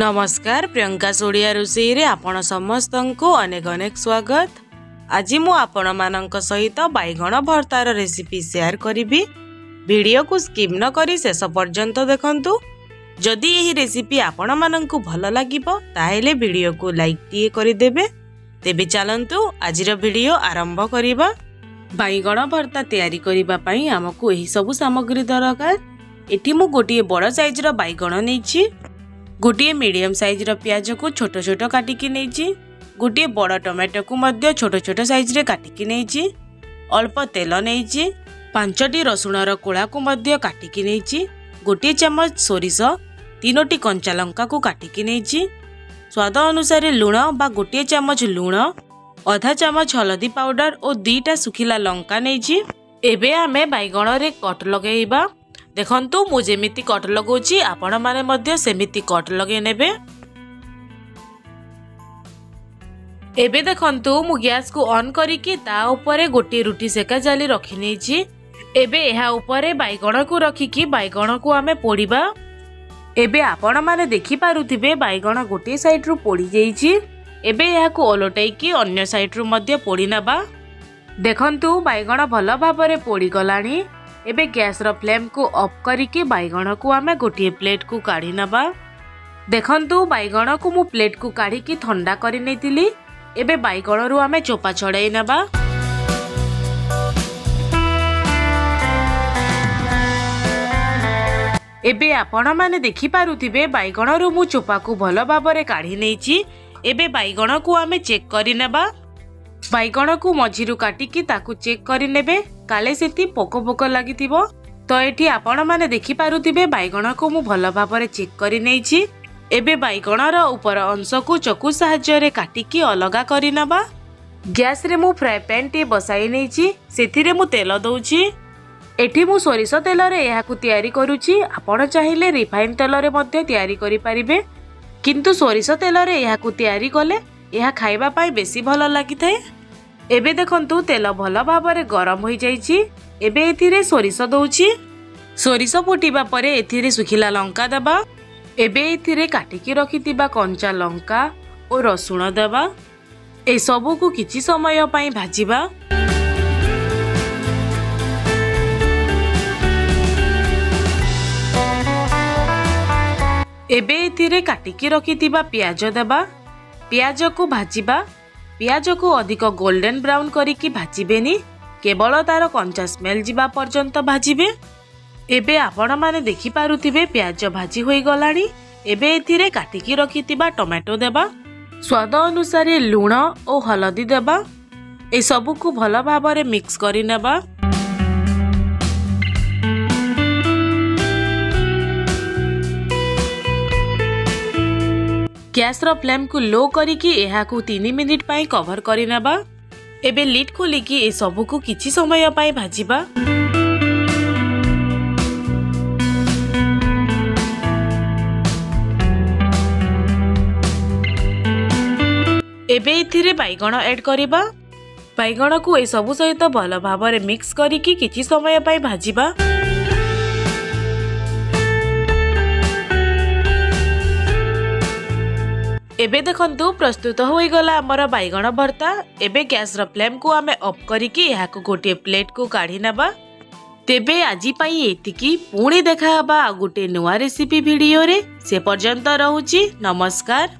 नमस्कार प्रियंका सोडिया रसोई रे आपण समस्त को अनेक अनेक स्वागत। आज मु आपण मानक सहित बैगण भर्तार रेसिपी शेयर करी। वीडियो को स्किप न करी शेष पर्यंत देखंतु। जदि यही रेसिपी आपण मानक भल लागिबो ताहेले वीडियो को लाइक टिए करि देबे। तेबे चलंतु आजिर वीडियो आरंभ करिबा। बैगण भर्ता तैयारी करिबा पई हमकु एही सब सामग्री दरकार। एठी मु गोटिए बड़ साइज रो बैगण नेछि, गोटे मीडियम साइज रो प्याज को छोट छोट काटिकी नेछि, गोटे बड़ टमाटो को मध्य छोट छोट साइज रे काटिकी नेछि, अल्प तेल नेछि, 5टी रसुण रो कोळा को मध्य काटिकी नेछि, गोटे चमच सोरिष, 3टी कंचा लंका को काटिकी नेछि, स्वाद अनुसार लूण बा गोटे चमच लूण, आधा चमच हल्दी पाउडर और 2टा सुखिला लंका नेछि। एबे आमे बैगण रे कट लगेइबा। देखंतु मु जेमिति कट लगौछि आपण माने मध्य सेमिति कट लगे नेबे। एबे देखंतु मु गैस को ऑन करिकि ता ऊपर गोटे रुटी सेका जाली रखि नेछि। एबे एहा ऊपर बैगण को रखिकि बैगण को आमे पोड़ीबा। एबे आपण माने देखि पारुथिबे बैगण गोटे साइड रु पोड़ी जाइछि। एबे एहा को ओलटाइकि अन्य साइड रु मध्य पोड़ी नबा। देखंतु बैगण भल भाबरे पोड़ी गलानी। एबे गैस रो फ्लेम को ऑफ करिकि बैगण को आमे गोटे प्लेट को काढी नबा। देखंतु बैगण को मु प्लेट को काढी कि ठंडा करि नेतिली। एबे बैगण रु आमे चोपा छड़ाई नबा। एबे आपण माने देखि पारुथिबे बैगण रु मु चोपा को भल भाबरे काढी नेछि। एबे बैगण को आमे चेक करि नबा। बैगण को मझिरु काटिकी ताकू चेक करि नेबे काले सेति पोको पोको लागिथिबो। तो एठी आपण माने देखि पारुथिबे बैगण को मु भल भाबरे चेक करि नेछि। एबे बैगण रो ऊपर अंश को चकु सहाय्य रे काटिकी अलगा करि नबा। गैस रे मु फ्राई पैन टे बसाई नेछि, सेथिरे मु तेल दउछि। एठी मु सोरिष तेल रे एहा को तयारी करूछि। आपण चाहिले रिफाइन तेल रे मध्ये तयारी करि परिबे, किंतु सोरिष तेल रे एहा को तयारी कले एहा खाइबा पाई बेसी भल लागिथाय। एबे देखंतु तेल भल भाबरे गरम होई जाइछि। एबे एथिरे सोरिष दउछि। सोरिष फुटिबा परे एथिरे सुखिला लंका दबा। एबे एथिरे काटिकी रखितिबा कंचा लंका और रसुण दबा। ए सबु को किछि समय पई भाजिबा। एबे एथिरे काटिकी रखितिबा प्याज दबा। प्याज को भाजिबा। प्याज को अधिक गोल्डन ब्राउन करिकी भाजिबेनी, केवल तार कंचा स्मेल जिबा पर्यंत भाजिबे। एबे आपण माने देखि पारुथिबे प्याज भाजी होई गलानी। एबे एथिरे काटिकी रखितिबा टमाटो देबा, स्वाद अनुसार लूण और हल्दी देबा। ए सबु को भल भाबरे मिक्स करि नेबा। गैस रो फ्लेम को लो करिकि एहा को 3 मिनिट पई कवर करि नेबा। एबे लिड खोलिकि ए सबु को किछि समय पई भाजिबा। एबे इथिरे बैगण ऐड करिबा। बैगण को ए सबु सहित भल भाबरे मिक्स करिकि किछि समय पई भाजिबा। एबे देखंतु प्रस्तुत होई गला हमर बैगण भर्ता। एबे गैस रो फ्लेम को आमे ऑफ करिकि एहा को गोटे प्लेट को काढी नबा। तेबे आजि पई एतिकी, पुणी देखा हबा आ गोटे नुवा रेसिपी वीडियो रे। से पर्यंत रहूची, नमस्कार।